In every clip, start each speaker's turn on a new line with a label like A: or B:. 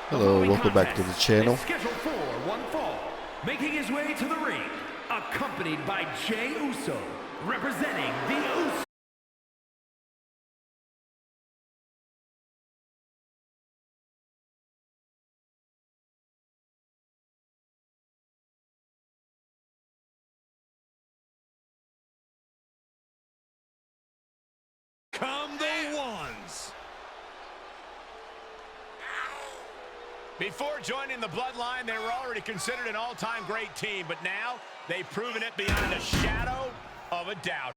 A: Hello, welcome back to the channel.
B: Is scheduled for one fall, making his way to the ring, accompanied by Jey Uso, representing the Usos.
C: Come the ones. Before joining the Bloodline, they were already considered an all-time great team, but now they've proven it beyond a shadow of a doubt.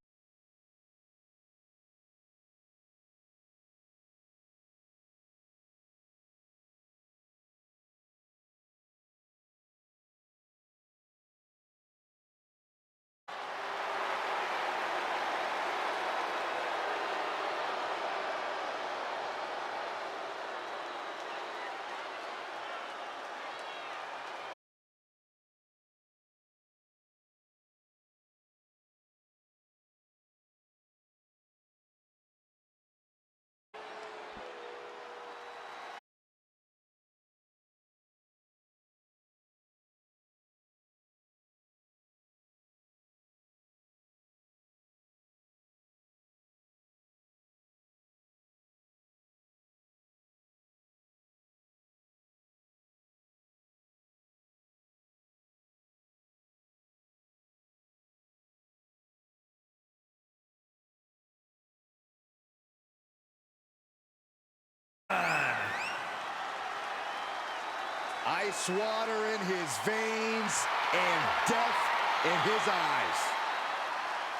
D: Ice water in his veins and death in his eyes.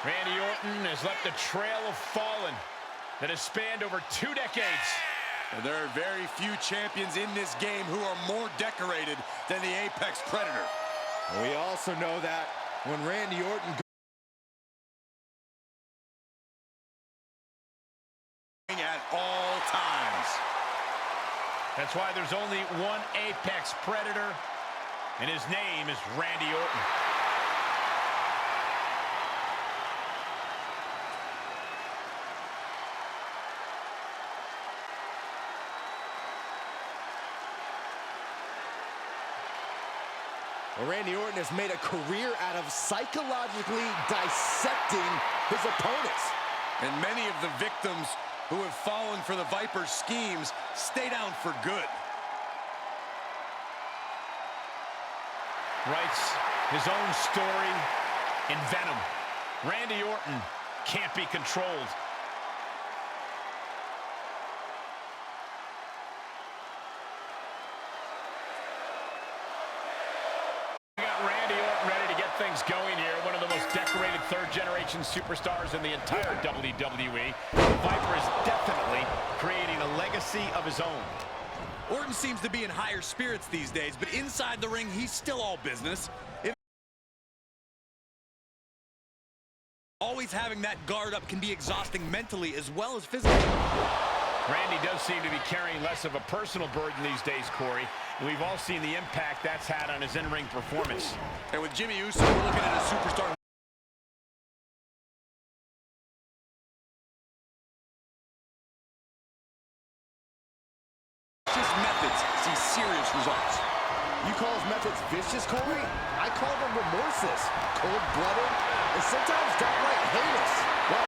C: Randy Orton has left a trail of fallen that has spanned over 2 decades.
E: And there are very few champions in this game who are more decorated than the Apex Predator.
D: We also know that when Randy Orton
E: at all times.
C: That's why there's only one Apex Predator, and his name is Randy Orton.
D: Well, Randy Orton has made a career out of psychologically dissecting his opponents.
E: And many of the victims who have fallen for the Viper's schemes stay down for good.
C: Writes his own story in Venom. Randy Orton can't be controlled. We got Randy Orton ready to get things going here. One of the most decorated third-generation superstars in the entire WWE. The Viper is definitely creating a legacy of his own.
E: Orton seems to be in higher spirits these days, but inside the ring, he's still all business. Always having that guard up can be exhausting mentally as well as physically.
C: Randy does seem to be carrying less of a personal burden these days, Corey. And we've all seen the impact that's had on his in-ring performance.
E: And with Jimmy Uso, we're looking at a superstar. Methods see serious results.
D: You call his methods vicious, Corey? I call them remorseless, cold-blooded, and sometimes downright heinous. Well,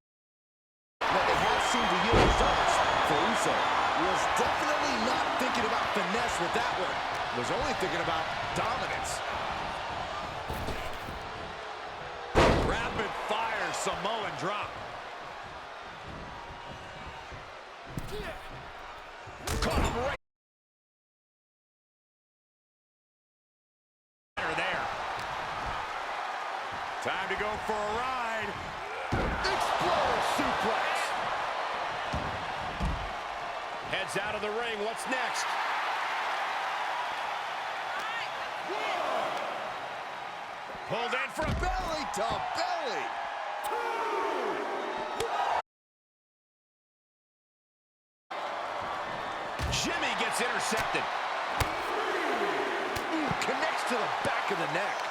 D: that they have seemed to yield results for Uso. He was definitely not thinking about finesse with that one. He was only thinking about dominance.
E: Rapid-fire Samoan drop.
C: Caught him right there.
E: Time to go for a ride.
D: Exploder suplex.
C: Heads out of the ring. What's next? Pulled in for a
D: Belly to belly.
C: Jimmy gets intercepted.
D: Connects to the back of the neck.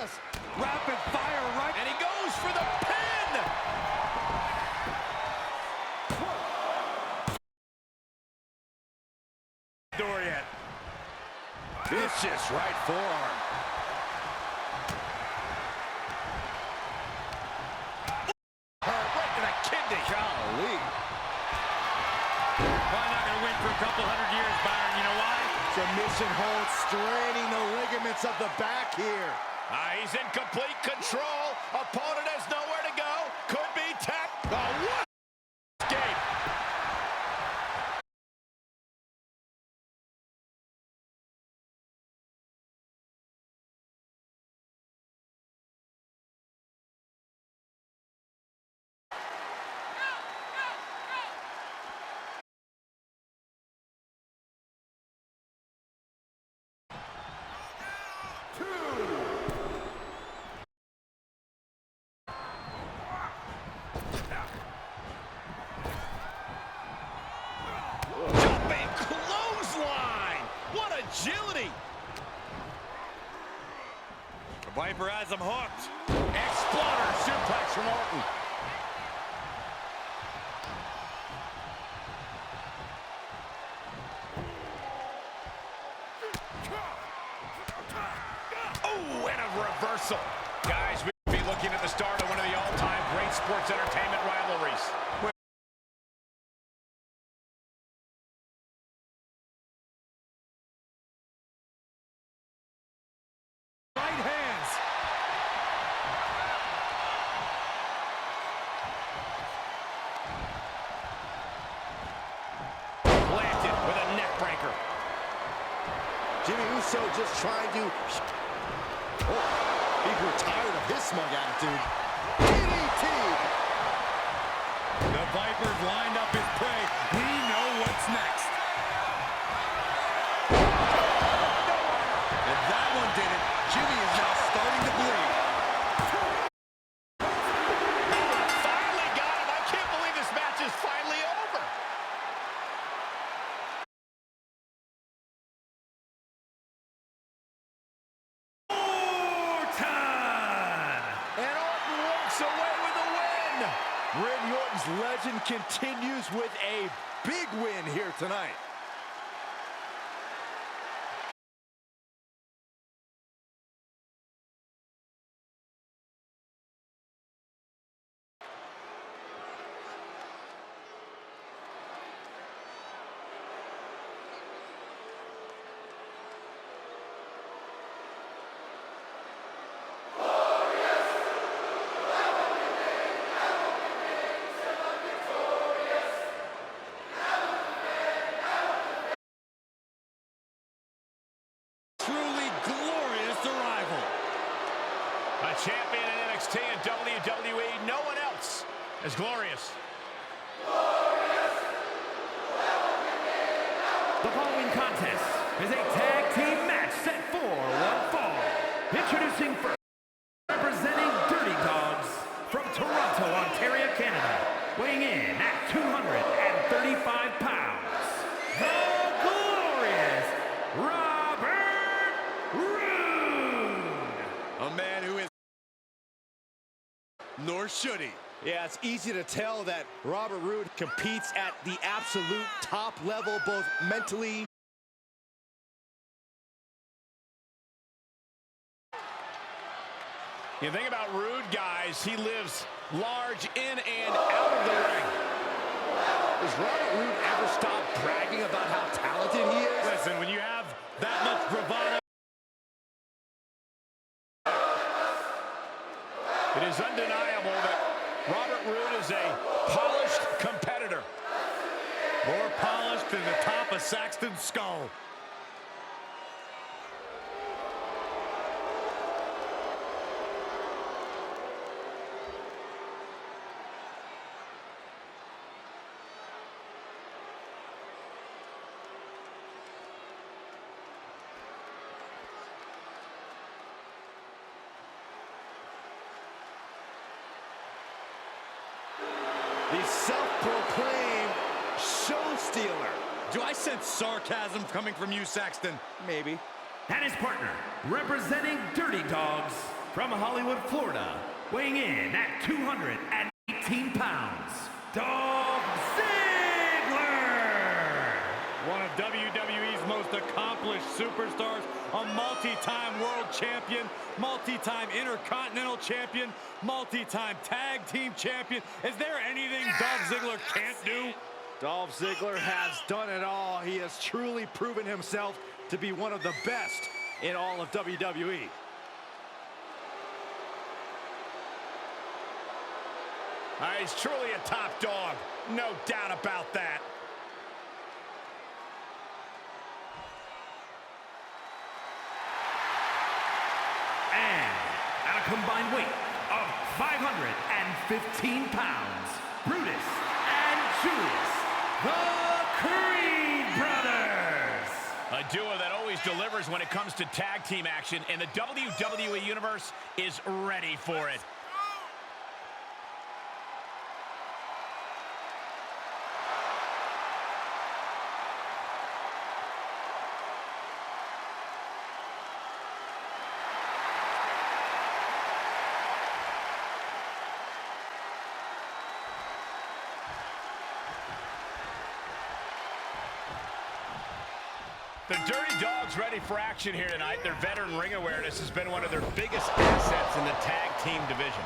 D: press. Rapid fire right.
C: And he goes for the pin!
E: Door yet.
D: Vicious right forearm.
C: Right to the kidney.
D: Golly.
E: Probably not going to win for a couple hundred years, Byron. You know why?
D: Submission hold, straining the ligaments of the back here.
C: He's in complete control. Opponent has nowhere to go. Could be tapped. Oh, what escape. Jumping clothesline. What agility.
E: The Viper has him hooked.
C: Exploder suplex from Orton. Oh, and a reversal. Guys, we'll be looking at the start of one of the all-time great sports entertainment rivalries.
D: Right hands.
C: Planted with a neck breaker.
D: Jimmy Uso just trying to... Oh, he grew tired of his smug attitude. DDT!
E: The Viper's lined up his prey. We know what's next. And that one did it. Jimmy is now starting to bleed.
C: Finally got him. I can't believe this match is finally over. And Orton walks away with a win.
D: Randy Orton's legend continues with a big win here tonight.
E: Truly glorious arrival.
C: A champion in NXT and WWE, no one else as glorious.
B: The following contest is a tag team match set for one fall. Introducing first, representing Dirty Dogs from Toronto, Ontario, Canada, weighing in at 235 pounds, the glorious Robert Roode.
E: A man who is... Nor should he.
D: Yeah, it's easy to tell that Robert Roode competes at the absolute top level, both mentally.
C: You think about Rude, guys, he lives large in and out of the ring.
D: Does Robert Roode ever stop bragging about how talented he is?
E: Listen, when you have that much bravado...
C: It is undeniable that Robert Roode is a polished competitor.
E: More polished than the top of Saxton's skull.
D: The self-proclaimed show stealer.
E: Do I sense sarcasm coming from you, Saxton?
D: Maybe.
B: And his partner, representing Dirty Dogs from Hollywood, Florida, weighing in at 218 pounds, Dolph Ziggler!
F: One of WWE's most accomplished superstars, a multi-time world champion, multi-time intercontinental champion, multi-time tag team champion. Is there anything Dolph Ziggler can't do?
G: Dolph Ziggler has done it all. He has truly proven himself to be one of the best in all of WWE.
C: He's truly a top dog. No doubt about that.
B: And at a combined weight of 515 pounds, Brutus and Julius, the Creed Brothers.
C: A duo that always delivers when it comes to tag team action, and the WWE Universe is ready for it. The Dirty Dogs ready for action here tonight. Their veteran ring awareness has been one of their biggest assets in the tag team division.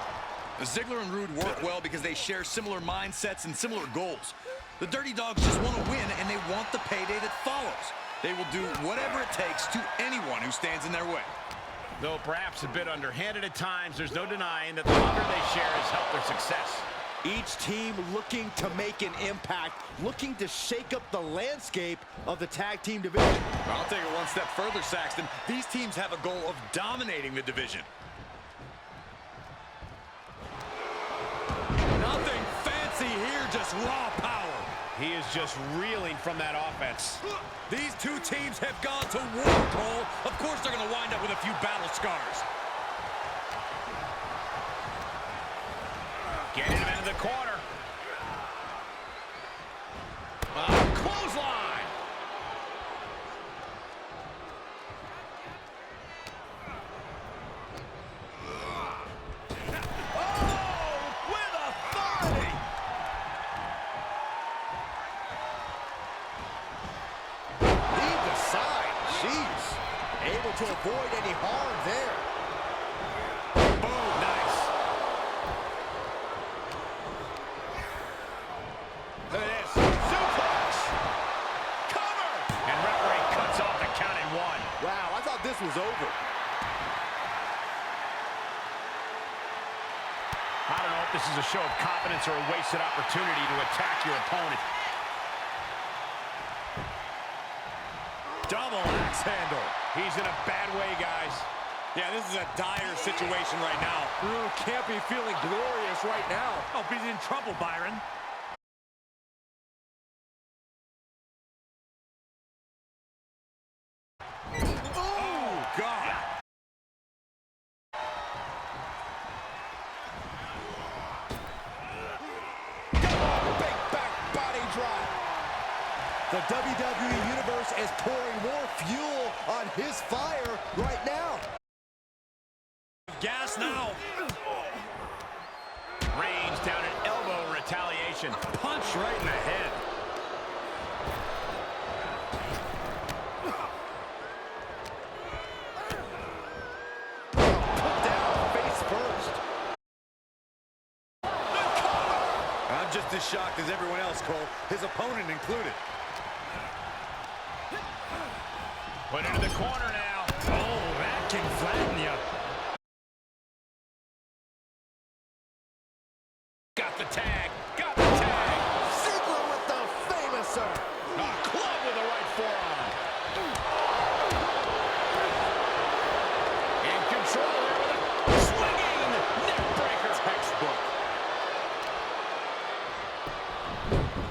H: Ziggler and Rude work well because they share similar mindsets and similar goals. The Dirty Dogs just want to win, and they want the payday that follows. They will do whatever it takes to anyone who stands in their way.
C: Though perhaps a bit underhanded at times, there's no denying that the hunger they share has helped their success.
D: Each team looking to make an impact, looking to shake up the landscape of the tag team division.
H: I'll take it one step further, Saxton. These teams have a goal of dominating the division. Nothing fancy here, just raw power.
C: He is just reeling from that offense.
H: These two teams have gone to war, Cole. Of course they're going to wind up with a few battle scars.
C: Getting him into the corner.
H: Clothesline. Oh, with authority.
D: Lead the side. Jeez. Able to avoid any harm there.
C: Boom, nice. Look at this. Suplex. Cover. And referee cuts off the count at 1.
D: Wow, I thought this was over.
C: I don't know if this is a show of confidence or a wasted opportunity to attack your opponent.
H: Double axe handle.
C: He's in a bad way, guys.
F: Yeah, this is a dire situation right now.
G: Drew can't be feeling glorious right now.
F: Oh, he's in trouble, Byron.
H: Oh, God.
D: Big back body drop. The WWE Universe is pouring more fuel on his fire right now.
H: Gas now.
C: Reigns down an elbow retaliation.
H: Punch right in the head.
D: Put down face first.
H: I'm just as shocked as everyone else, Cole. His opponent included.
C: Put into the corner now.
F: Oh, that can flatten you.
C: Got the tag. Got the tag.
D: Ziggler with the famouser.
C: A club with the right forearm. In control here with a swinging neck breaker.
H: Textbook.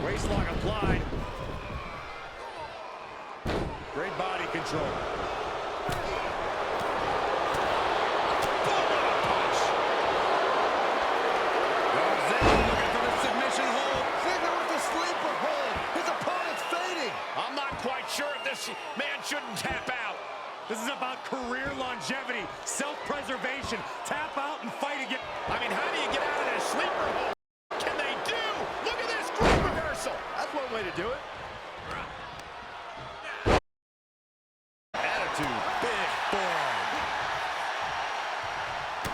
F: Waistlock applied. Great body control.
D: His opponent's fading.
C: I'm not quite sure if this man shouldn't tap out.
F: This is about career longevity, self-preservation. Tap out and fight again.
C: I mean, how do you get out of this sleeper hole? Can they do? Look at this great reversal.
G: That's one way to do it.
H: Attitude, big form.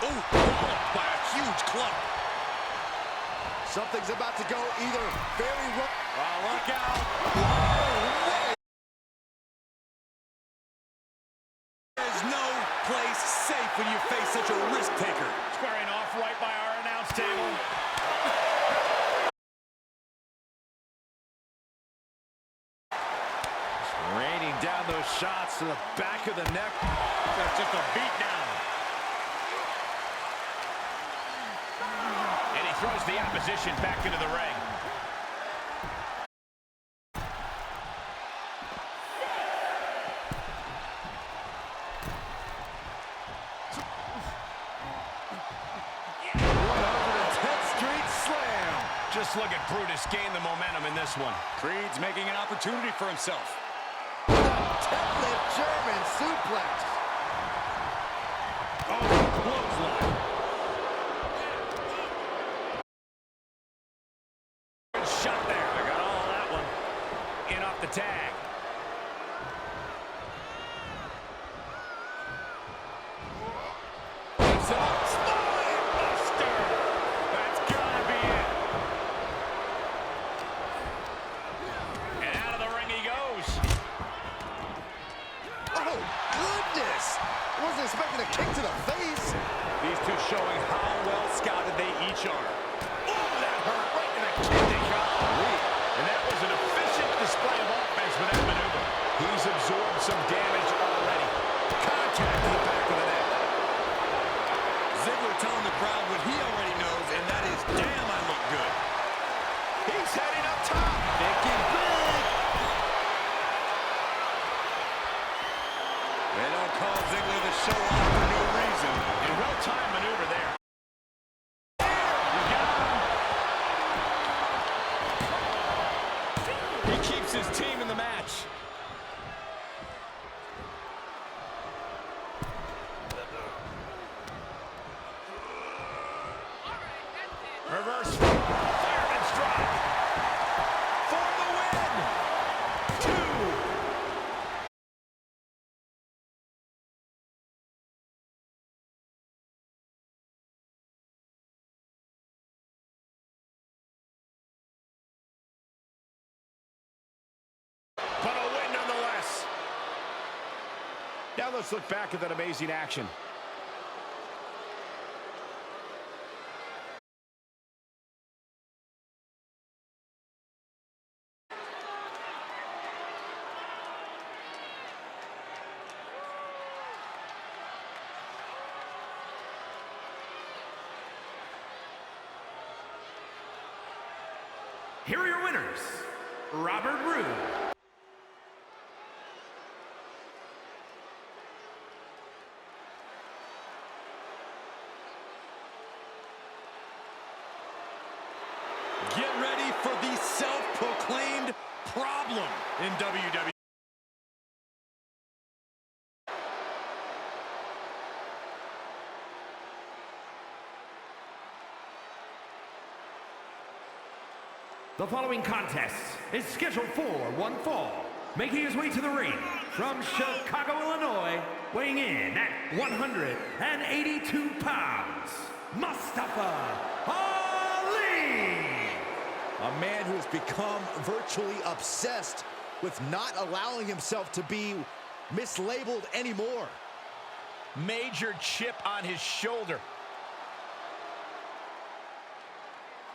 H: Oh, walloped by a huge club.
D: Something's about to go either very wrong.
F: Oh, look out.
H: There's no place safe when you face such a risk taker.
C: Squaring off right by our announce table.
G: Raining down those shots to the back of the neck. That's just a beat down.
C: And he throws the opposition back into the ring. Just look at Brutus gain the momentum in this one.
H: Creed's making an opportunity for himself.
D: Deadlift German suplex.
F: Oh, clothesline.
C: Good shot there. I got all that one. In off the tag.
F: Spine buster. That's gotta be it.
C: And out of the ring he goes.
D: Oh, goodness. I wasn't expecting a kick to the face.
F: These two showing how well scouted they each are.
C: Oh, that hurt right in the kidney. And that was an efficient display of offense with that maneuver. He's absorbed some damage already. Contact to the back of the neck.
H: Ziggler telling the crowd what he already knows, and that is, damn, I look good.
C: He's heading up top.
H: Thinking big. They don't call Ziggler the show off for no reason.
C: A well-timed maneuver there.
F: He keeps his team in the match.
C: Reverse fireman's drop. For the win. 2. But a win nonetheless. Now let's look back at that amazing action. Here are your winners, Robert Roode.
H: Get ready for the self-proclaimed problem in WWE.
B: The following contest is scheduled for one fall. Making his way to the ring from Chicago, Illinois, weighing in at 182 pounds, Mustafa Ali!
D: A man who has become virtually obsessed with not allowing himself to be mislabeled anymore.
C: Major chip on his shoulder.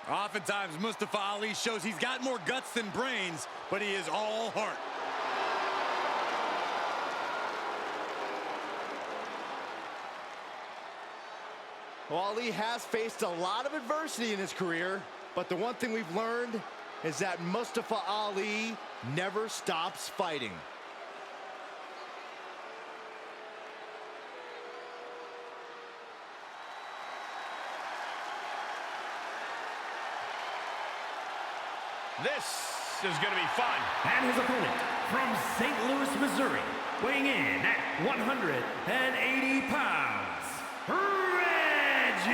H: Oftentimes, Mustafa Ali shows he's got more guts than brains, but he is all heart.
D: Well, Ali has faced a lot of adversity in his career, but the one thing we've learned is that Mustafa Ali never stops fighting.
C: This is going to be fun.
B: And his opponent from St. Louis, Missouri, weighing in at 180 pounds, Reggie.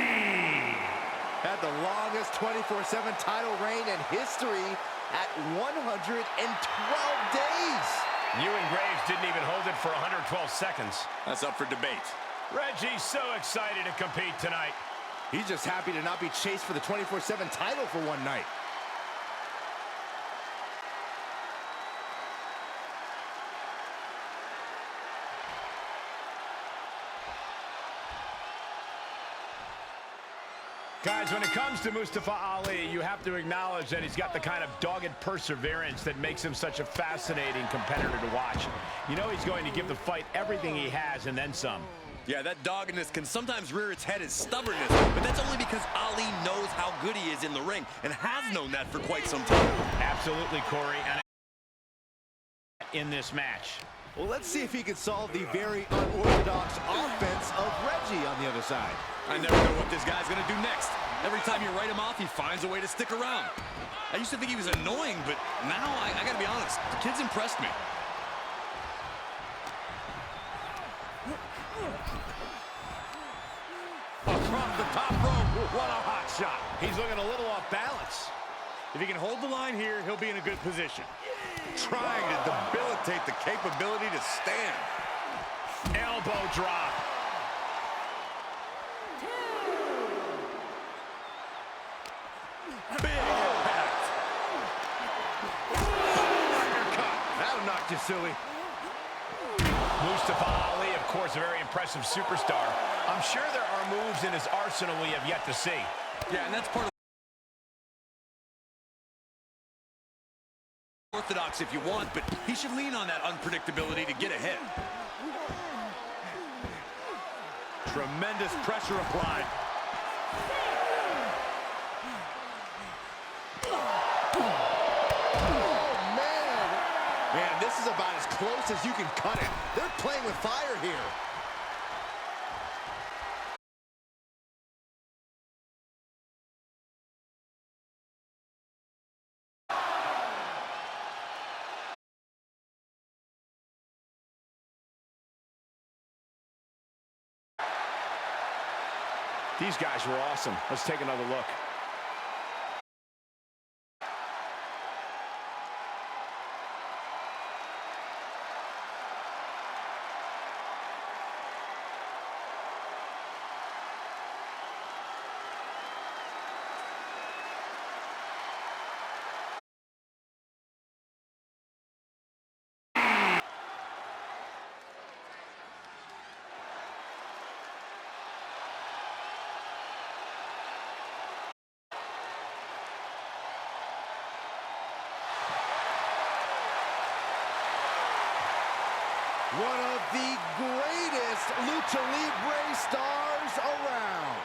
D: Had the longest 24/7 title reign in history at 112 days.
C: Ewan Graves didn't even hold it for 112 seconds.
H: That's up for debate.
C: Reggie's so excited to compete tonight.
D: He's just happy to not be chased for the 24/7 title for one night.
C: Guys, when it comes to Mustafa Ali, you have to acknowledge that he's got the kind of dogged perseverance that makes him such a fascinating competitor to watch. You know he's going to give the fight everything he has and then some.
H: Yeah, that doggedness can sometimes rear its head as stubbornness, but that's only because Ali knows how good he is in the ring and has known that for quite some time.
C: Absolutely, Corey. And in this match.
D: Well, let's see if he can solve the very unorthodox offense of Reggie on the other side.
H: I never know what this guy's gonna do next. Every time you write him off, he finds a way to stick around. I used to think he was annoying, but now I gotta be honest, the kid's impressed me.
F: Across the top rope, what a hot shot. He's looking a little off balance. If he can hold the line here, he'll be in a good position.
E: Trying to debilitate the capability to stand.
C: Elbow drop.
F: Big impact. Uppercut. That'll knock you silly.
C: Mustafa Ali, of course, a very impressive superstar. I'm sure there are moves in his arsenal we have yet to see.
H: Yeah, and that's part of orthodox if you want, but he should lean on that unpredictability to get ahead.
F: Tremendous pressure applied.
D: Man, this is about as close as you can cut it. They're playing with fire here.
C: These guys were awesome. Let's take another look.
D: One of the greatest Lucha Libre stars around.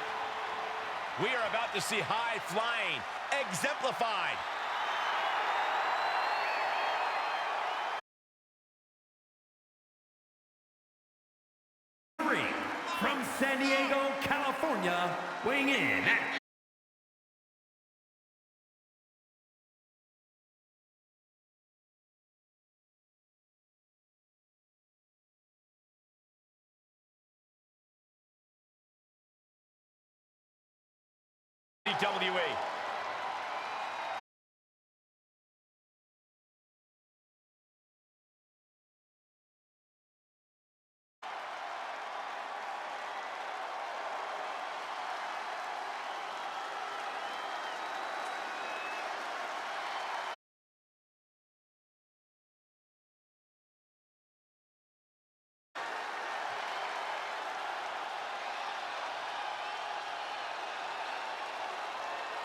C: We are about to see high flying exemplified.
B: From San Diego, California, weighing in at
C: WWE.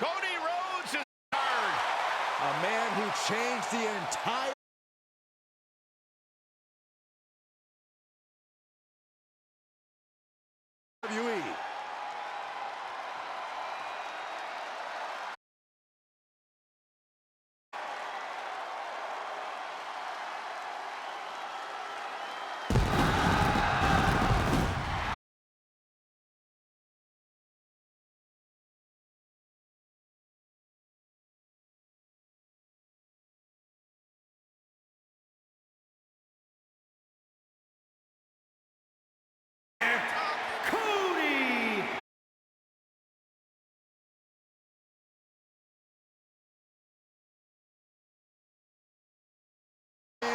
C: Cody Rhodes is turned.
D: A man who changed the entire WWE.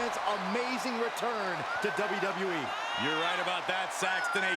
G: man's amazing return to WWE.
E: You're right about that, Saxton.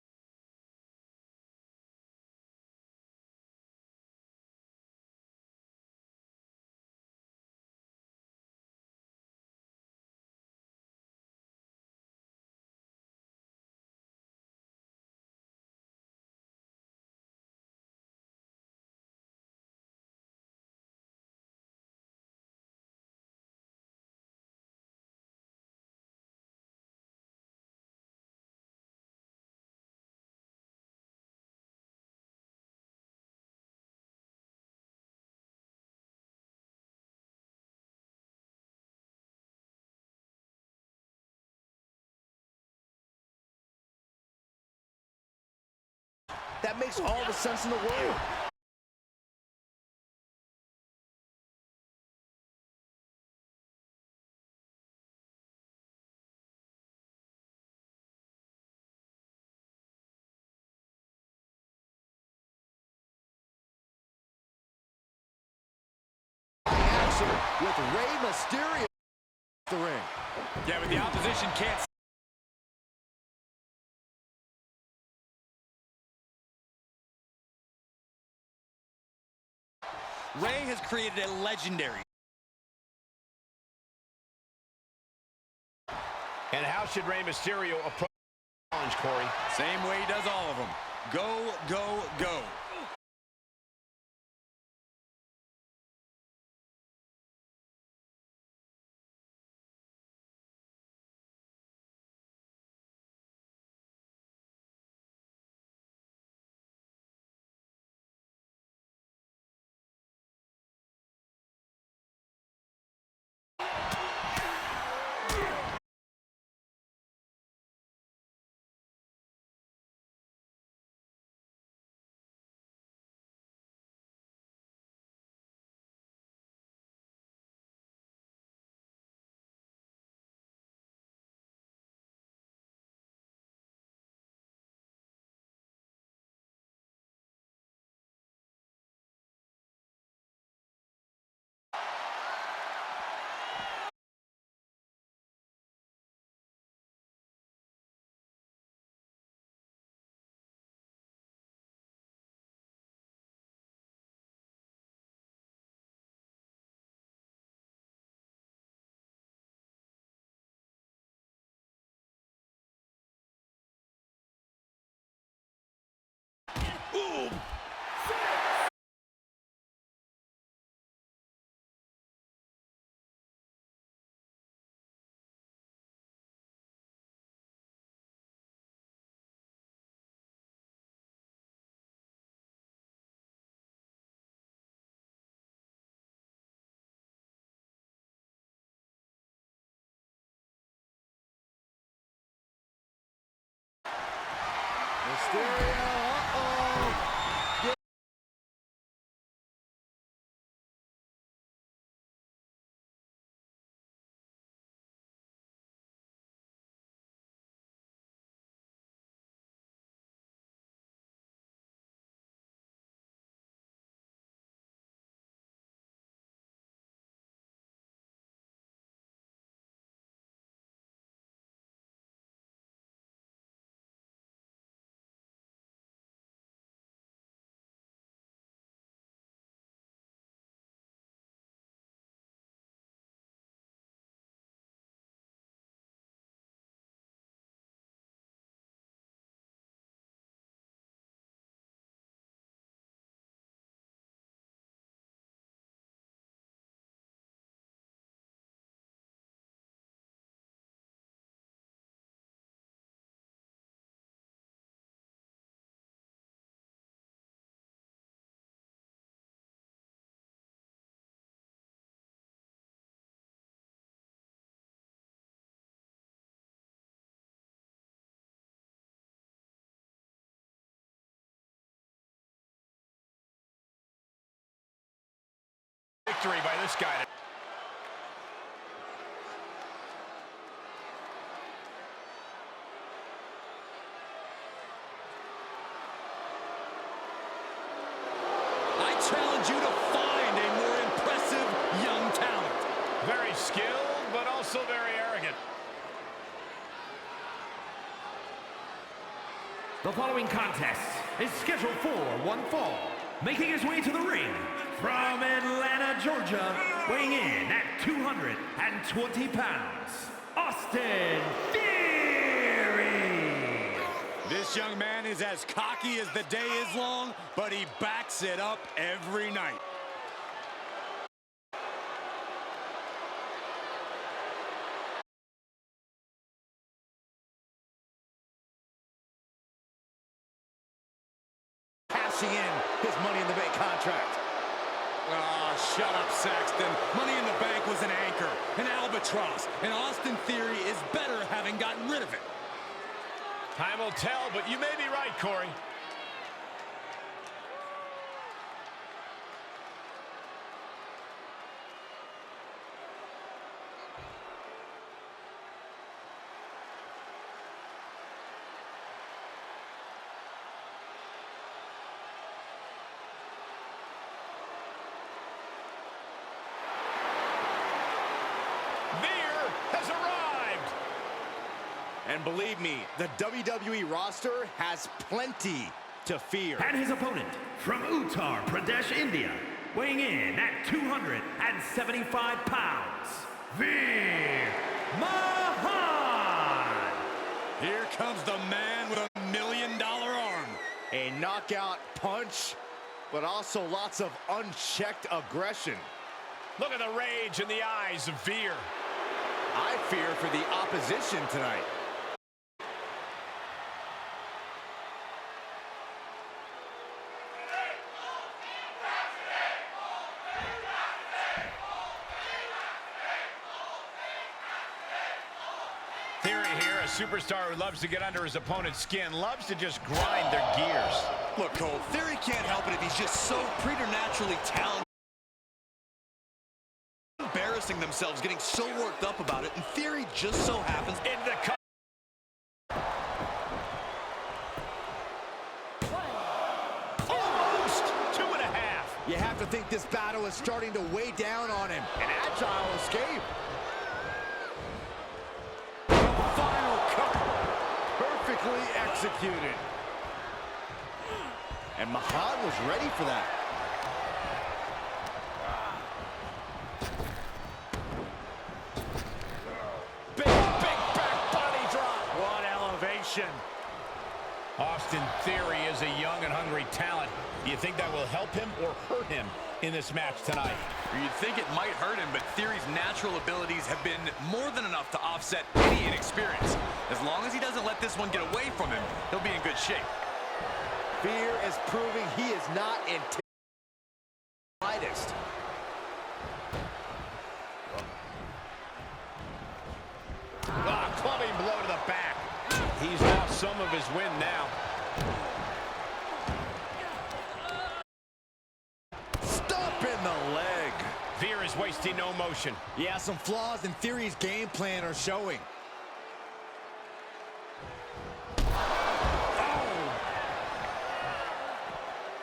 G: That makes all the sense in the world. Action with Rey Mysterio in the ring.
E: Yeah, but the opposition can't.
H: Rey has created a legendary.
C: And how should Rey Mysterio approach the challenge, Corey?
E: Same way he does all of them. Go, go, go.
G: Mysterio, uh-oh.
C: Victory by this guy.
H: I challenge you to find a more impressive young talent.
C: Very skilled, but also also very arrogant.
B: The following contest is scheduled for one fall. Making his way to the ring from Atlanta, Georgia, weighing in at 220 pounds, Austin Theory!
E: This young man is as cocky as the day is long, but he backs it up every night.
G: Cashing in his Money in the Bank contract.
E: Oh, shut up, Saxton. Money in the Bank was an anchor, an albatross, and Austin Theory is better having gotten rid of it.
C: Time will tell, but you may be right, Corey.
G: And believe me, the WWE roster has plenty to fear.
B: And his opponent from Uttar Pradesh, India, weighing in at 275 pounds, Veer Mahaan.
E: Here comes the man with $1 million arm.
G: A knockout punch, but also lots of unchecked aggression.
C: Look at the rage in the eyes of Veer.
G: I fear for the opposition tonight.
C: Theory here, a superstar who loves to get under his opponent's skin, loves to just grind their gears.
H: Look, Cole, Theory can't help it if he's just so preternaturally talented. Embarrassing themselves, getting so worked up about it, and Theory just so happens
C: Into the cut. Almost 2.5.
G: You have to think this battle is starting to weigh down on him. An agile escape. Final cut. Perfectly executed. And Mahaan was ready for that.
C: Big back body drop.
G: What elevation.
C: Austin Theory is a young and hungry talent. Do you think that will help him or hurt him in this match tonight?
H: You'd think it might hurt him, but Theory's natural abilities have been more than enough to offset any inexperience. As long as he doesn't let this one get away from him, he'll be in good shape.
G: Veer is proving he is not intimidated.
C: Clubbing blow to the back. He's lost some of his wind now.
G: Stop in the leg.
C: Veer is wasting no motion.
G: Yeah, some flaws in Theory's game plan are showing.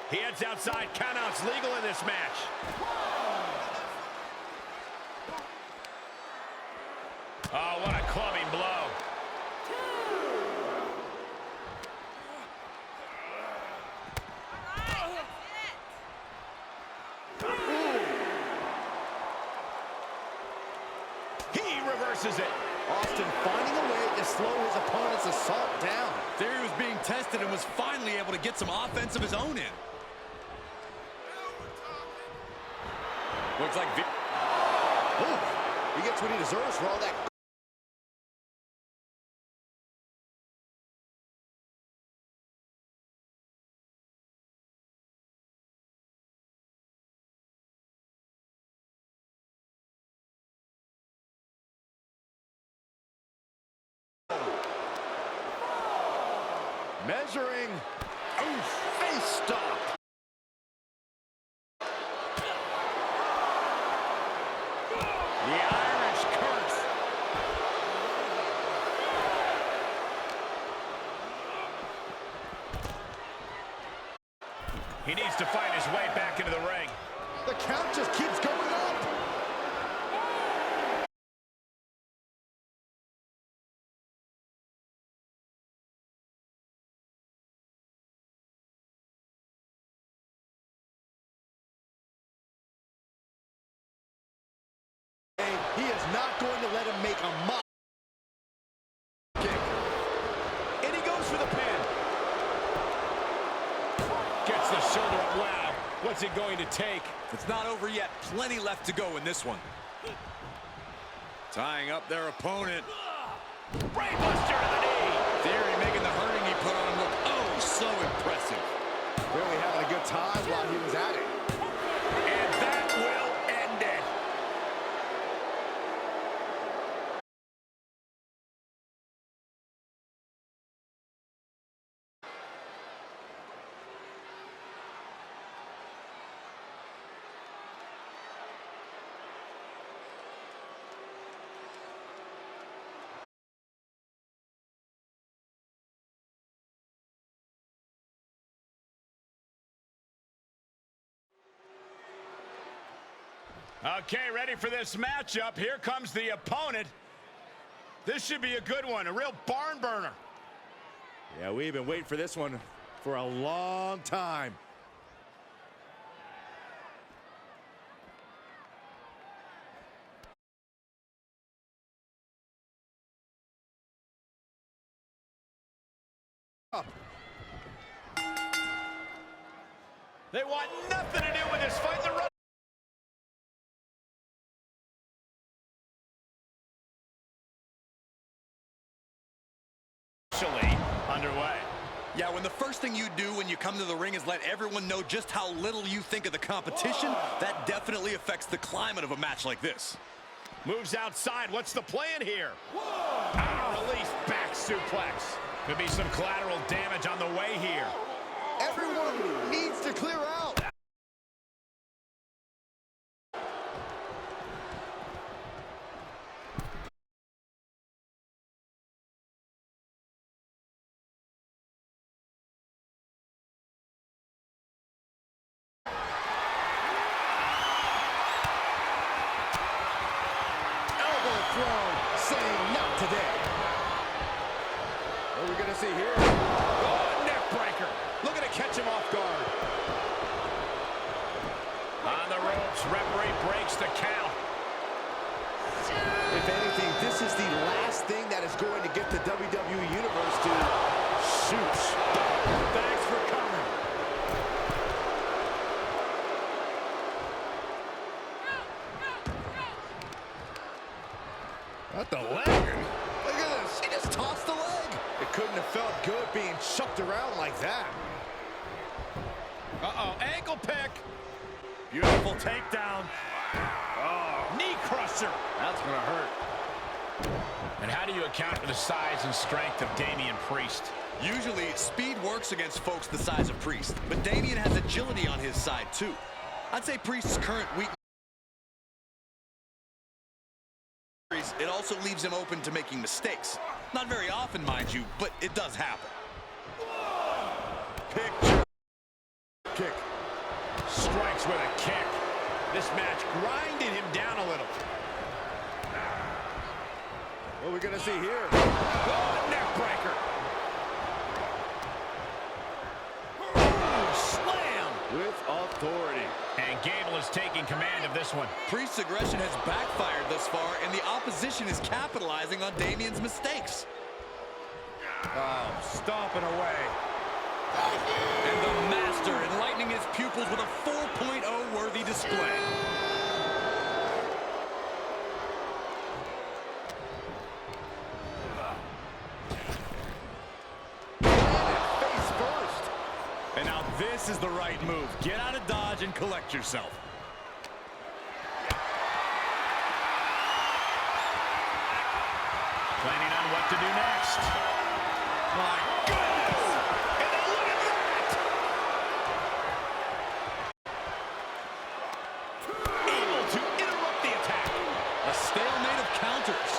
C: He heads outside. Countouts legal in this match. Oh, what a clubbing blow. He reverses it.
G: Austin finding a way to slow his opponent's assault down.
H: Theory was being tested and was finally able to get some offense of his own in. Looks like
G: He gets what he deserves for all that. Measuring. Face stop. The Irish curse.
C: He needs to find his way back into the ring.
G: The count just keeps going up.
D: He is not going to let him make a mock kick.
C: And he goes for the pin. Gets the shoulder up. Wow. What's it going to take?
H: It's not over yet. Plenty left to go in this one. Tying up their opponent.
C: Brainbuster to the knee.
H: Theory making the hurting he put on him look oh so impressive.
D: Really having a good time while he was at it.
C: And that will end it. Okay, ready for this matchup. Here comes the opponent. This should be a good one, a real barn burner.
G: Yeah, we've been waiting for this one for a long time.
C: They want nothing to do with this fight. The underway.
H: Yeah, when the first thing you do when you come to the ring is let everyone know just how little you think of the competition, that definitely affects the climate of a match like this.
C: Moves outside. What's the plan here? Power release, back suplex. Could be some collateral damage on the way here.
D: Everyone needs to clear out. Saying not today.
G: What are we going to see here?
C: Oh, neck breaker. Looking to catch him off guard. On the ropes, referee breaks the count.
D: If anything, this is the last thing that is going to get the WWE Universe to shoot.
G: Thanks for coming.
C: What the leg?
D: Look at this. He just tossed the leg.
G: It couldn't have felt good being chucked around like that.
C: Uh-oh, ankle pick.
G: Beautiful takedown.
C: Oh, knee crusher.
G: That's going to hurt.
C: And how do you account for the size and strength of Damian Priest?
H: Usually, speed works against folks the size of Priest, but Damian has agility on his side, too. I'd say Priest's current weakness, it also leaves him open to making mistakes. Not very often, mind you, but it does happen.
G: Picture. Kick.
C: Strikes with a kick. This match grinding him down a little.
G: What are we going to see here?
C: Oh, neck breaker. Oh, slam.
G: With authority.
C: And Gable is taking command of this one.
H: Priest's aggression has backfired thus far, and the opposition is capitalizing on Damian's mistakes.
G: Oh, stomping away.
H: And the master enlightening his pupils with a 4.0 worthy display.
G: Face first.
H: And now this is the right move. Get out of Dodge and collect yourself.
C: Planning on what to do next. My goodness! And then look at that! Able to interrupt the attack.
H: A stalemate of counters.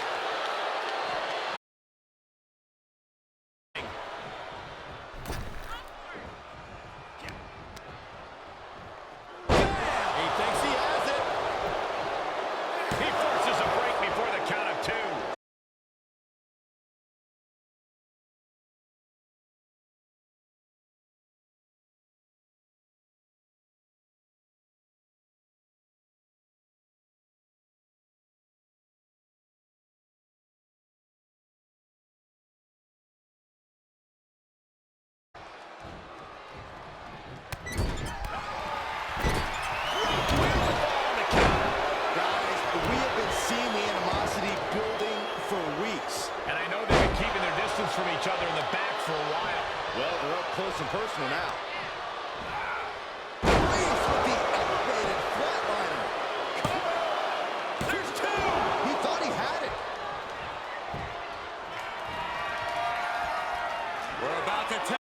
C: from each other in the back for a while.
D: Well, they're up close and personal now. Reeves with the elevated flatliner.
C: There's two!
D: He thought he had it.
E: We're about to tell.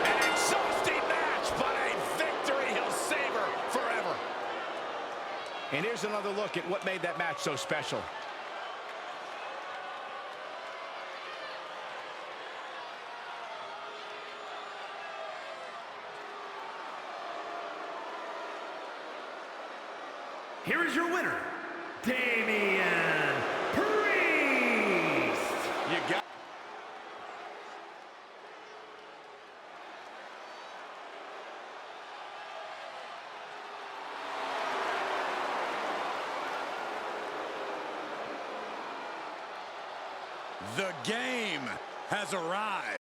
C: An exhausting match, but a victory he'll savor forever.
G: And here's another look at what made that match so special.
B: Here is your winner, Damian Priest.
E: You got. The game has arrived.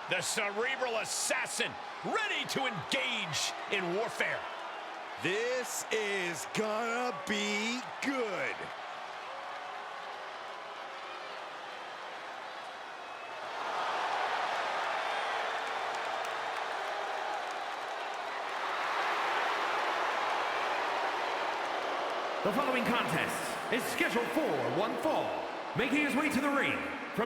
C: The Cerebral Assassin, ready to engage in warfare.
E: This is gonna be good.
B: The following contest is scheduled for one fall. Making his way to the ring from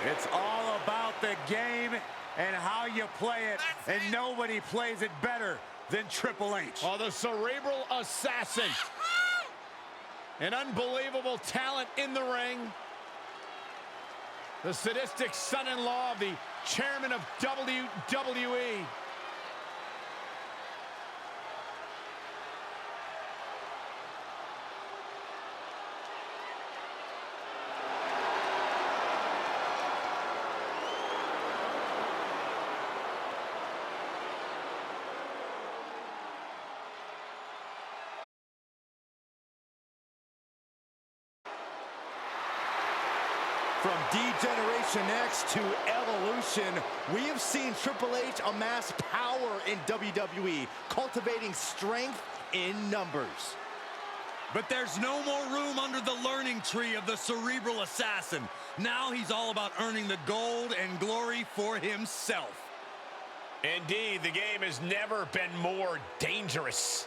F: It's all about the game and how you play it, and nobody plays it better than Triple H.
C: Oh, the Cerebral Assassin. An unbelievable talent in the ring. The sadistic son-in-law of the chairman of WWE.
D: From D-Generation X to Evolution, we have seen Triple H amass power in WWE, cultivating strength in numbers.
E: But there's no more room under the learning tree of the Cerebral Assassin. Now he's all about earning the gold and glory for himself.
C: Indeed, the game has never been more dangerous.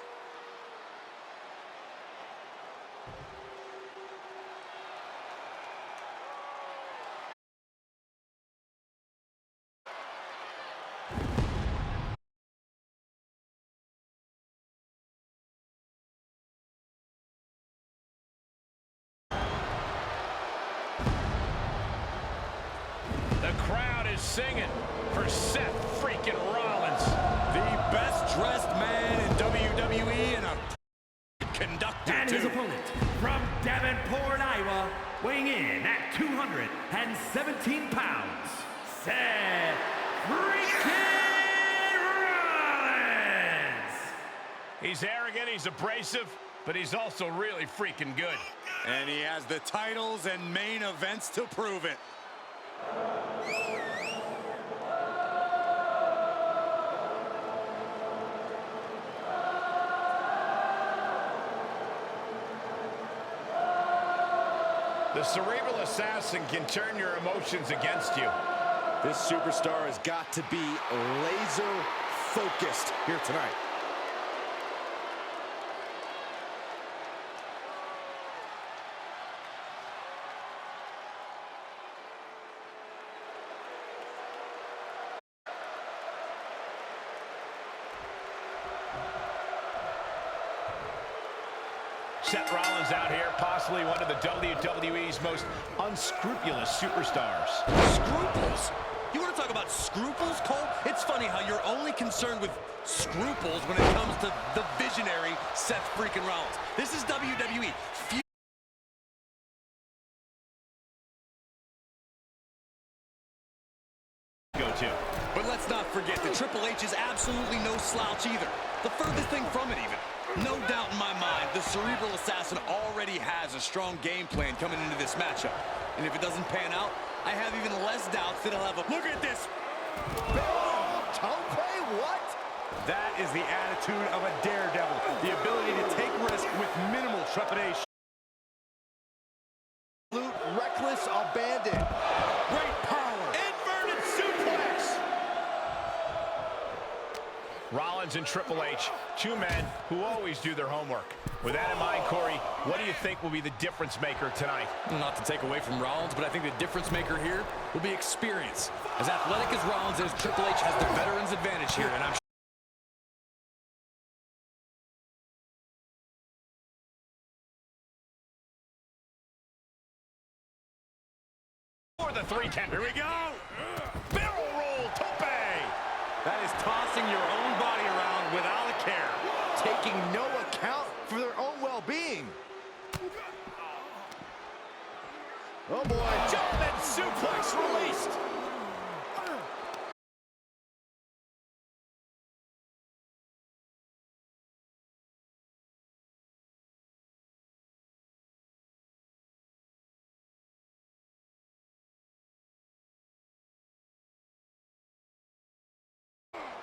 C: The crowd is singing for Seth freaking Rollins.
E: The best-dressed man in WWE and a conductor,
B: and his
E: too.
B: opponent from Davenport, Iowa, weighing in at 217 pounds, Seth freaking Rollins.
C: He's arrogant, he's abrasive, but he's also really freaking good.
E: And he has the titles and main events to prove it.
C: The Cerebral Assassin can turn your emotions against you.
D: This superstar has got to be laser focused here tonight.
C: Seth Rollins out here, possibly one of the WWE's most unscrupulous superstars.
H: Scruples? You want to talk about scruples, Cole? It's funny how you're only concerned with scruples when it comes to the visionary Seth freaking Rollins. This is WWE.
C: Go-to.
H: But let's not forget that Triple H is absolutely no slouch either. The furthest thing from it even. No doubt in my mind, the Cerebral Assassin already has a strong game plan coming into this matchup. And if it doesn't pan out,
E: I have even less doubts that he'll have a...
G: Look at this.
D: Tope, what?
G: That is the attitude of a daredevil. The ability to take risk with minimal trepidation.
D: Reckless abandon.
G: Great power.
C: Inverted suplex. Rollins and Triple H, two men who always do their homework. With that in mind, Corey, what do you think will be the difference maker tonight?
E: Not to take away from Rollins, but I think the difference maker here will be experience. As athletic as Rollins is, Triple H has the veteran's advantage here, and I'm
C: For the 3-10. Here we go. Barrel roll, Tope.
G: That is tossing your own body around without a care.
D: Taking no account for their own well-being. Oh boy.
C: German suplex released.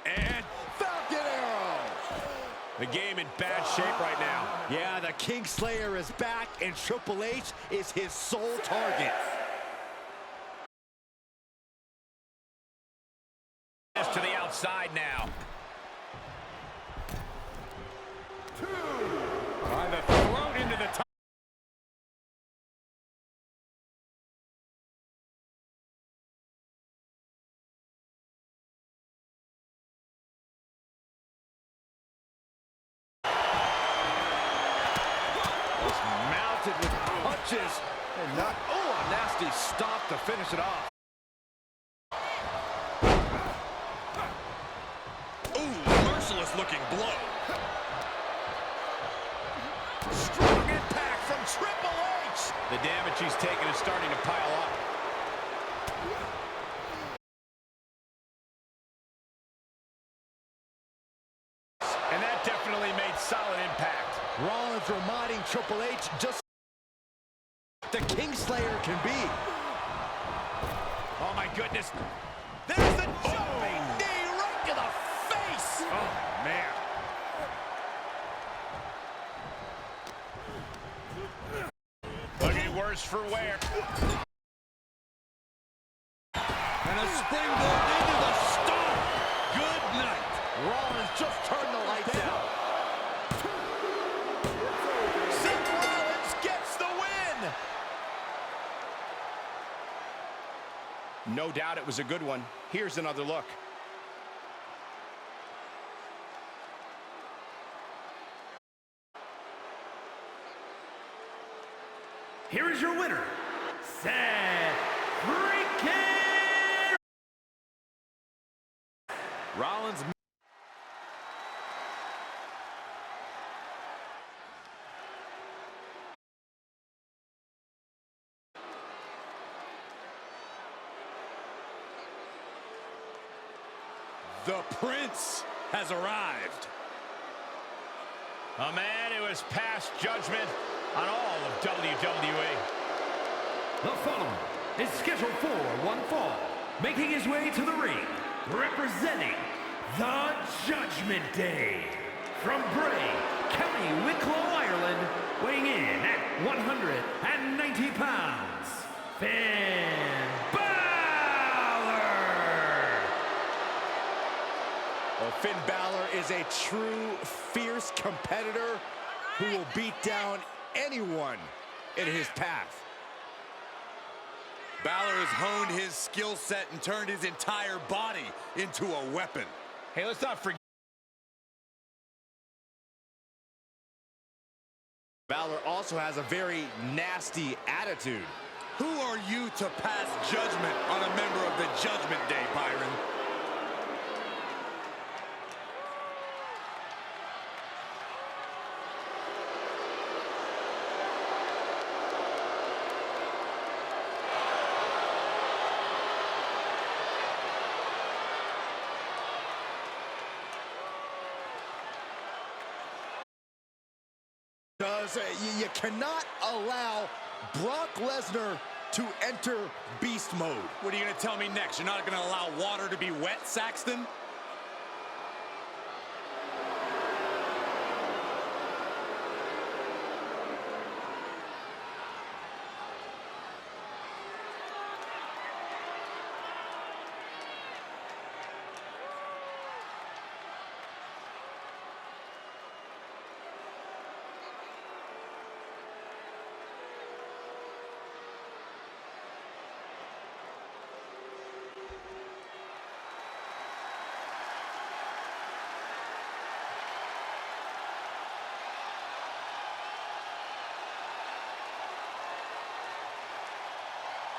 G: And Falcon Arrow.
C: The game in bad shape right now.
G: Yeah, the Kingslayer is back, and Triple H is his sole target.
C: To the outside now.
G: On the throat into the top. Mounted with punches and not, a nasty stop to finish it off.
E: Ooh, merciless looking blow.
C: Strong impact from Triple H. The damage he's taken is starting to pile up. And that definitely made solid impact.
G: Rollins reminding Triple H just the Kingslayer can be.
C: Oh my goodness. There's the jumping knee right to the face.
G: Oh, man.
C: Looking worse for wear.
G: And a springboard into the stomp. Good night. Rollins just turned the lights out.
C: Seth Rollins gets the win. No doubt it was a good one. Here's another look.
B: Here is your winner, Seth freaking
G: Rollins. The Prince has arrived.
C: A man who has passed judgment on all of WWE.
B: The following is scheduled for one fall, making his way to the ring, representing the Judgment Day. From Bray, County Wicklow, Ireland, weighing in at 190 pounds, Finn Balor!
G: Well, Finn Balor is a true, fierce competitor who will beat down anyone in his path.
E: Balor has honed his skill set and turned his entire body into a weapon.
C: Hey, let's not forget.
G: Balor also has a very nasty attitude.
E: Who are you to pass judgment on a member of the Judgment Day, Byron?
G: You cannot allow Brock Lesnar to enter beast mode.
E: What are you going to tell me next? You're not going to allow water to be wet, Saxton?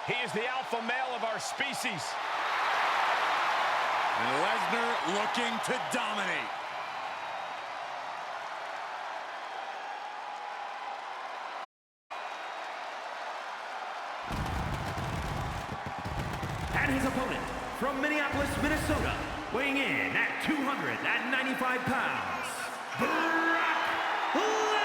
C: He is the alpha male of our species.
E: And Lesnar looking to dominate.
B: And his opponent from Minneapolis, Minnesota, weighing in at 295 pounds, Brock Lesnar.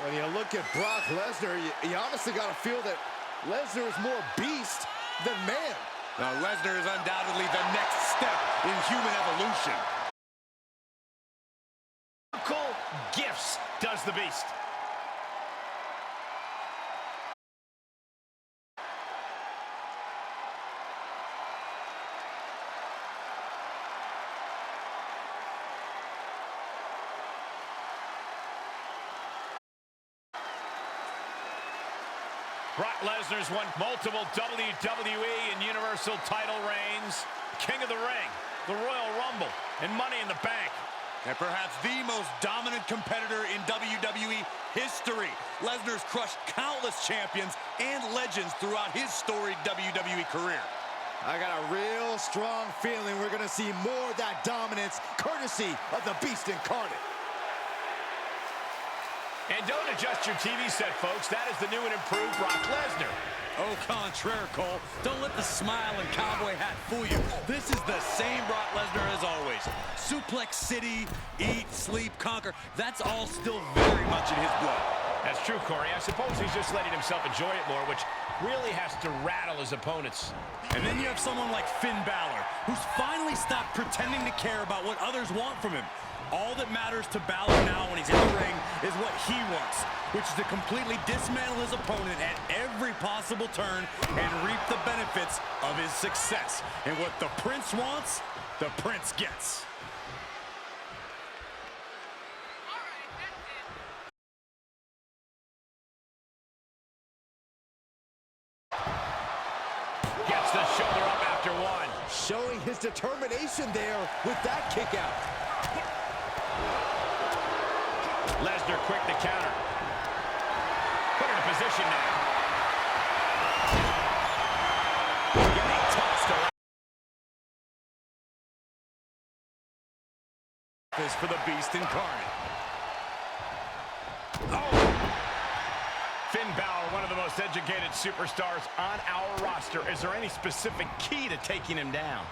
D: When you look at Brock Lesnar, you honestly got to feel that Lesnar is more beast than man.
E: Now, Lesnar is undoubtedly the next step in human evolution.
C: Miracle gifts does the beast. Brock Lesnar's won multiple WWE and Universal title reigns, King of the Ring, the Royal Rumble, and Money in the Bank.
E: And perhaps the most dominant competitor in WWE history. Lesnar's crushed countless champions and legends throughout his storied WWE career.
D: I got a real strong feeling we're going to see more of that dominance courtesy of the Beast Incarnate.
C: And don't adjust your TV set, folks. That is the new and improved Brock Lesnar.
E: Au contraire, Cole. Don't let the smile and cowboy hat fool you. This is the same Brock Lesnar as always. Suplex City, eat, sleep, conquer. That's all still very much in his blood.
C: That's true, Corey. I suppose he's just letting himself enjoy it more, which really has to rattle his opponents.
E: And then you have someone like Finn Balor, who's finally stopped pretending to care about what others want from him. All that matters to Balor now when he's in the ring is what he wants, which is to completely dismantle his opponent at every possible turn and reap the benefits of his success. And what the Prince wants, the Prince gets.
C: Gets the shoulder up after one.
D: Showing his determination there with that kick out.
C: Lesnar quick to counter. Put her in position now. Getting tossed around.
E: This for the Beast Incarnate.
C: Oh! Finn Balor, one of the most educated superstars on our roster. Is there any specific key to taking him down?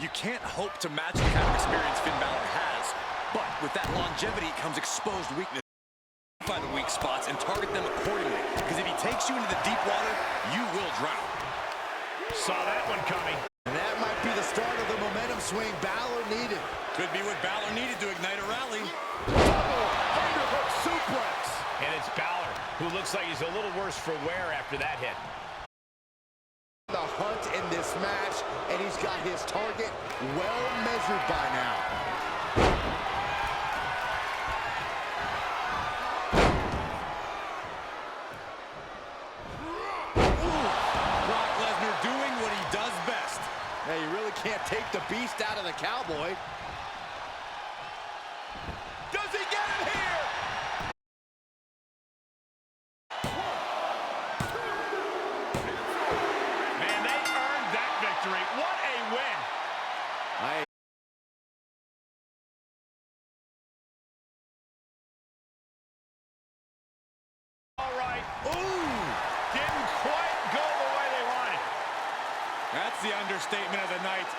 E: You can't hope to match the kind of experience Finn Balor has. But with that longevity comes exposed weakness. Find the weak spots and target them accordingly. Because if he takes you into the deep water, you will drown.
C: Saw that one coming.
D: And that might be the start of the momentum swing Balor needed.
E: Could be what Balor needed to ignite a rally.
D: Double underhook suplex.
C: And it's Balor, who looks like he's a little worse for wear after that hit.
D: The hunt in this match, and he's got his target well measured by now. Hey, you really can't take the beast out of the cowboy.
C: Does he get him here? Man, they earned that victory. What a win. All right. Ooh, didn't quite go the way they wanted.
E: That's the understatement of the night.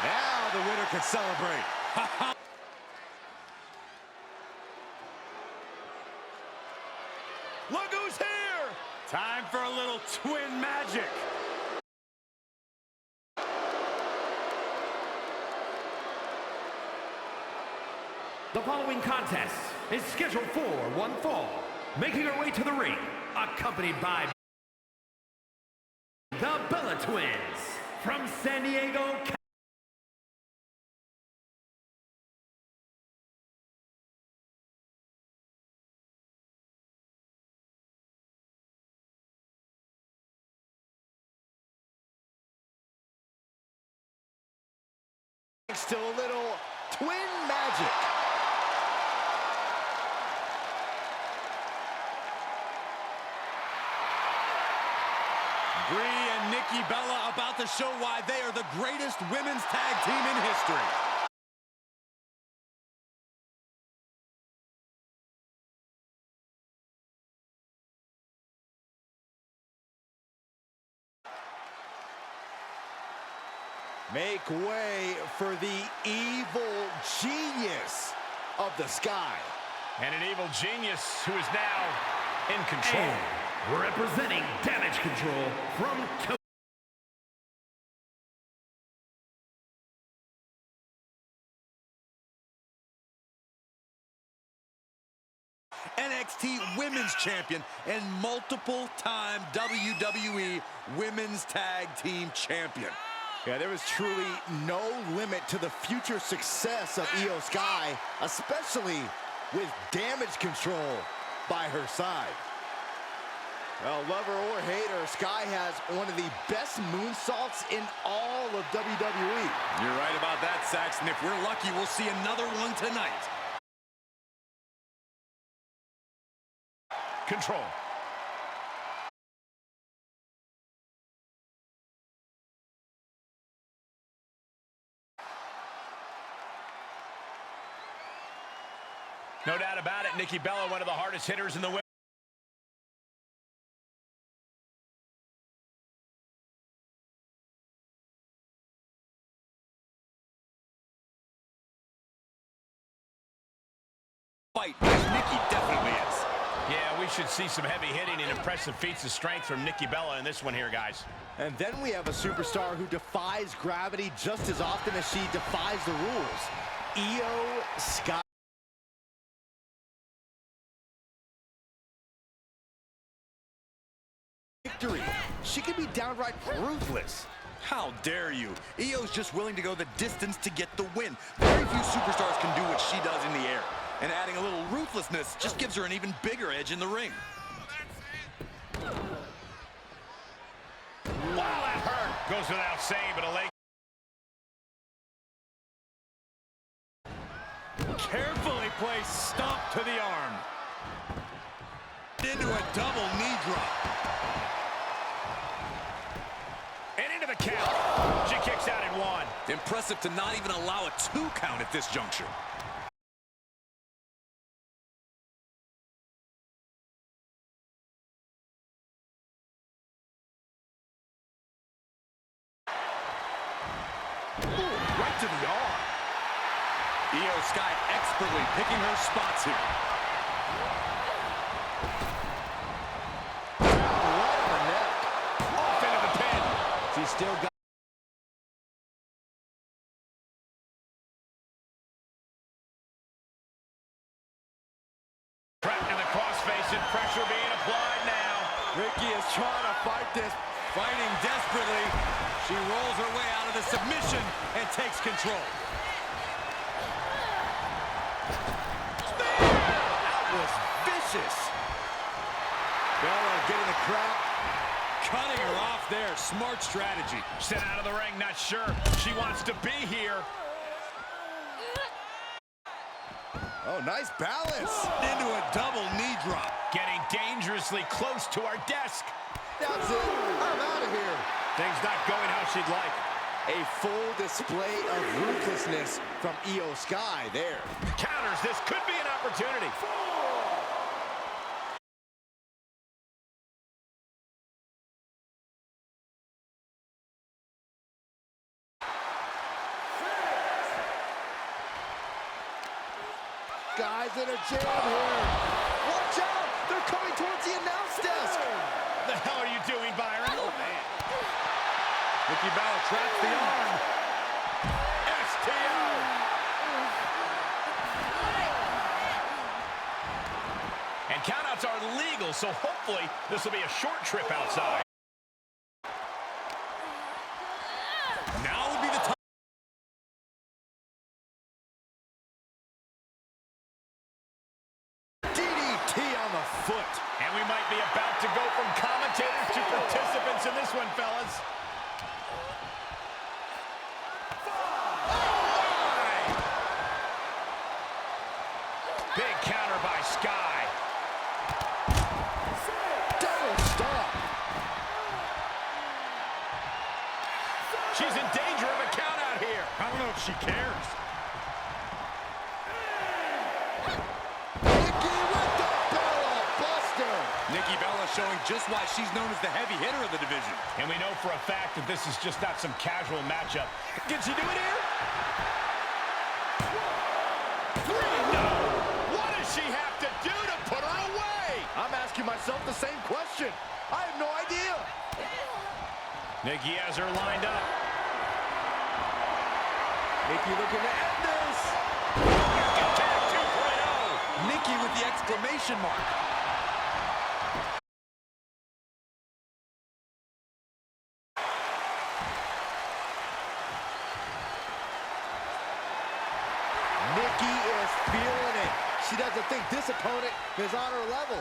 D: Now the winner can celebrate.
C: Look who's here!
F: Time for a little twin magic.
B: The following contest is scheduled for one fall. Making her way to the ring, accompanied by the Bella Twins from San Diego,
D: Still a little twin magic.
E: Brie and Nikki Bella about to show why they are the greatest women's tag team in history.
D: Make way for the evil genius of the Sky.
C: And an evil genius who is now in control.
B: and representing Damage Control from Tokyo.
E: NXT Women's Champion and multiple-time WWE Women's Tag Team Champion.
D: Yeah, there was truly no limit to the future success of Io Sky, especially with Damage Control by her side. Well, love her or hate her, Sky has one of the best moonsaults in all of WWE.
E: You're right about that, Saxton. If we're lucky, we'll see another one tonight.
C: Control. No doubt about it, Nikki Bella, one of the hardest hitters in the
E: Fight, as Nikki definitely is.
C: Yeah, we should see some heavy hitting and impressive feats of strength from Nikki Bella in this one here, guys.
D: And then we have a superstar who defies gravity just as often as she defies the rules. Io Sky. Victory. She can be downright ruthless.
E: How dare you? Io's just willing to go the distance to get the win. Very few superstars can do what she does in the air. And adding a little ruthlessness just gives her an even bigger edge in the ring.
C: Wow, that hurt. Goes without saying, but a leg.
F: Carefully placed stomp to the arm.
E: Into a double knee drop.
C: And into the count. She kicks out in one.
E: Impressive to not even allow a 2 count at this juncture.
D: Right to the arm.
E: Io Sky expertly picking her spots here.
D: Right on the neck.
C: Off into the pin.
D: She's still got.
C: Trapped in the crossface and pressure being applied now.
E: Ricky is trying to fight this, fighting desperately. She rolls her way out of the submission and takes control.
D: That was vicious. Bella getting the crowd.
E: Cutting her off there. Smart strategy.
C: Sent out of the ring, not sure she wants to be here.
D: Oh, nice balance.
E: Into a double knee drop.
C: Getting dangerously close to our desk.
D: That's it. I'm out of here.
C: Things not going how she'd like.
D: A full display of ruthlessness from Io Sky there.
C: Counters, this could be an opportunity.
D: Guys in a jam here. Watch out. They're coming towards the announce
E: Nikki Bella traps the arm.
C: STO. And countouts are legal, so hopefully this will be a short trip outside.
E: Now would be the time.
G: DDT on the foot.
C: And we might be about to go from commentators to participants in this one, fellas. Big counter by Sky.
G: Double stop.
C: She's in danger of a count out here.
E: I don't know if she cares.
G: Nikki with the Bella Buster.
E: Nikki Bella showing just why she's known as the heavy hitter of the division.
C: And we know for a fact that this is just not some casual matchup. Can she do it here? No! What does she have to do to put her away?
G: I'm asking myself the same question. I have no idea.
C: Nikki has her lined up.
G: Nikki looking to end this.
C: Attack 2.0.
E: Nikki with the exclamation mark.
G: Nikki is feeling it. She doesn't think this opponent is on her level.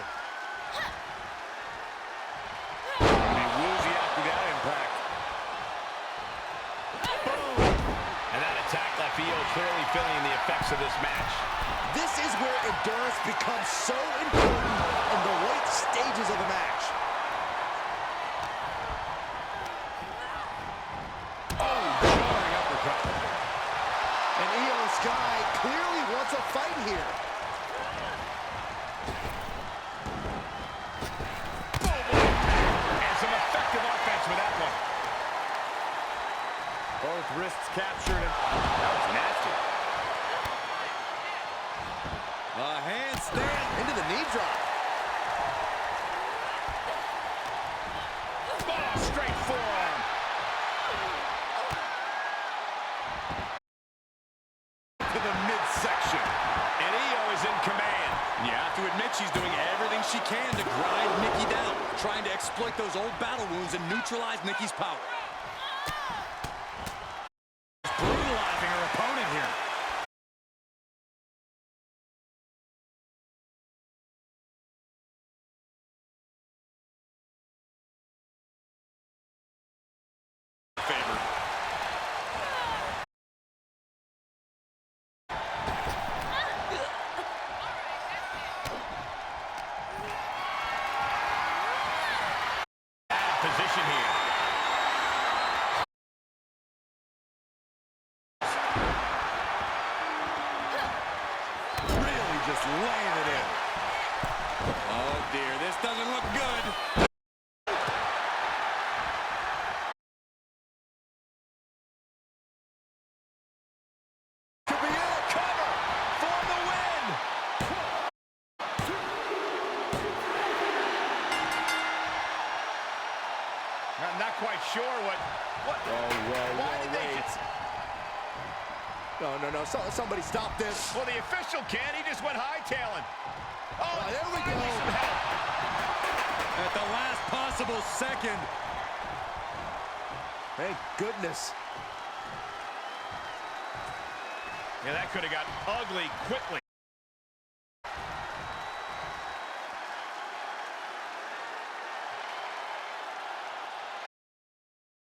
E: And woozy after that impact.
C: And that attack left Io clearly feeling the effects of this match.
G: This is where endurance becomes so important in the late stages of the match.
E: Oh, jarring uppercut.
G: And Io Sky clearly wants a fight here.
C: And some effective offense with that one.
E: Both wrists captured. That was nasty. A handstand
G: Into the knee drop.
C: Oh, straight forearm.
E: to the midsection.
C: And Io is in command.
E: You have to admit she's doing everything she can to grind Nikki down, trying to exploit those old battle wounds and neutralize Nikki's power. Brutalizing her opponent here. Favor.
C: Position here.
E: Really just laying it in. Oh dear, this doesn't look good.
C: Could be it. Cover for the win. I'm not quite sure what. Why did they?
G: No. Somebody stop this.
C: Well, the official can't. He just went hightailing. Oh,
G: There we
C: finally
G: go.
C: some help.
E: At the last possible second.
G: Thank goodness.
C: Yeah, that could have got ugly quickly.